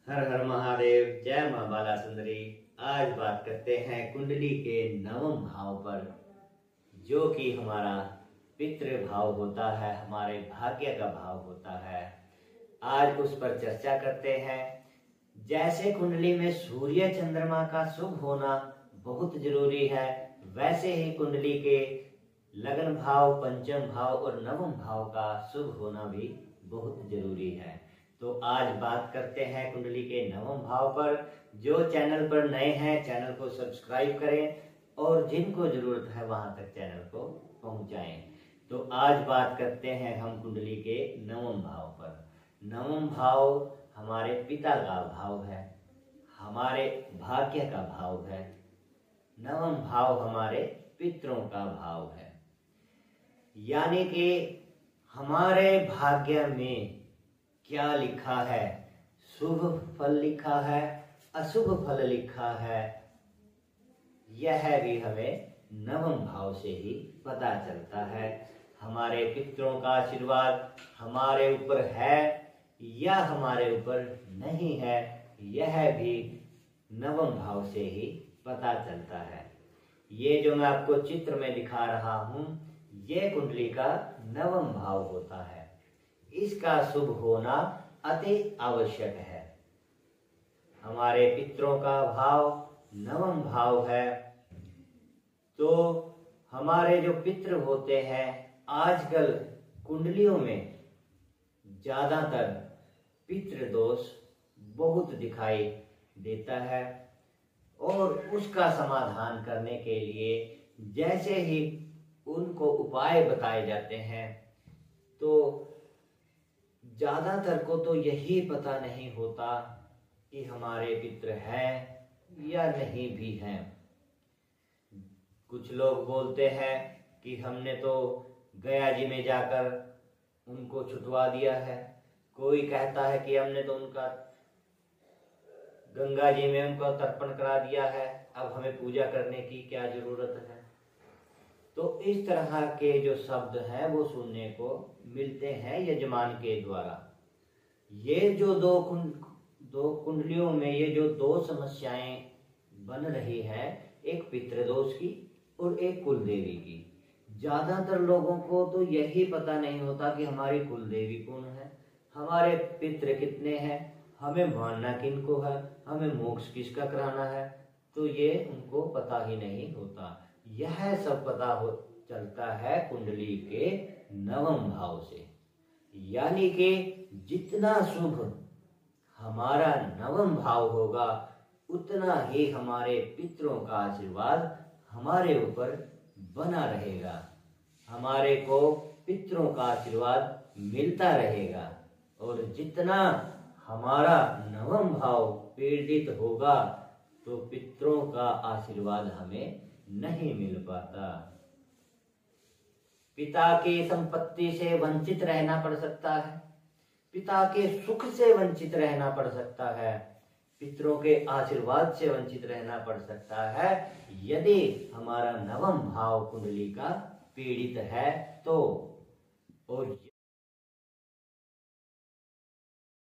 हर हर महादेव। जय मां बाला सुंदरी। आज बात करते हैं कुंडली के नवम भाव पर, जो कि हमारा पितृ भाव होता है, हमारे भाग्य का भाव होता है। आज उस पर चर्चा करते हैं। जैसे कुंडली में सूर्य चंद्रमा का शुभ होना बहुत जरूरी है, वैसे ही कुंडली के लगन भाव, पंचम भाव और नवम भाव का शुभ होना भी बहुत जरूरी है। तो आज बात करते हैं कुंडली के नवम भाव पर। जो चैनल पर नए हैं, चैनल को सब्सक्राइब करें और जिनको जरूरत है वहां तक चैनल को पहुंचाएं। तो आज बात करते हैं हम कुंडली के नवम भाव पर। नवम भाव हमारे पिता का भाव है, हमारे भाग्य का भाव है। नवम भाव हमारे पितरों का भाव है, यानी कि हमारे भाग्य में क्या लिखा है, शुभ फल लिखा है, अशुभ फल लिखा है, यह भी हमें नवम भाव से ही पता चलता है। हमारे पितरों का आशीर्वाद हमारे ऊपर है या हमारे ऊपर नहीं है, यह भी नवम भाव से ही पता चलता है। ये जो मैं आपको चित्र में दिखा रहा हूं, ये कुंडली का नवम भाव होता है। इसका शुभ होना अति आवश्यक है। हमारे पितरों का भाव नवम भाव है, तो हमारे जो पितृ होते हैं, आजकल कुंडलियों में ज्यादातर पितृ दोष बहुत दिखाई देता है, और उसका समाधान करने के लिए जैसे ही उनको उपाय बताए जाते हैं, तो ज्यादातर को तो यही पता नहीं होता कि हमारे पितृ हैं या नहीं भी हैं। कुछ लोग बोलते हैं कि हमने तो गया जी में जाकर उनको छुटवा दिया है। कोई कहता है कि हमने तो उनका गंगा जी में उनको तर्पण करा दिया है, अब हमें पूजा करने की क्या जरूरत है। तो इस तरह के जो शब्द हैं वो सुनने को मिलते हैं यजमान के द्वारा। ये जो दो कुंडलियों में ये जो दो समस्याएं बन रही हैं, एक पितृदोष की और एक कुलदेवी की। ज्यादातर लोगों को तो यही पता नहीं होता कि हमारी कुलदेवी कौन है, हमारे पितृ कितने हैं, हमें मानना किनको है, हमें मोक्ष किसका कराना है, तो ये उनको पता ही नहीं होता। यह सब पता हो चलता है कुंडली के नवम भाव से, यानी कि जितना शुभ हमारा नवम भाव होगा, उतना ही हमारे पितरों का आशीर्वाद हमारे ऊपर बना रहेगा, हमारे को पितरों का आशीर्वाद मिलता रहेगा। और जितना हमारा नवम भाव पीड़ित होगा, तो पितरों का आशीर्वाद हमें नहीं मिल पाता। पिता की संपत्ति से वंचित रहना पड़ सकता है, पिता के सुख से वंचित रहना पड़ सकता है, पितरों के आशीर्वाद से वंचित रहना पड़ सकता है, यदि हमारा नवम भाव कुंडली का पीड़ित है तो। और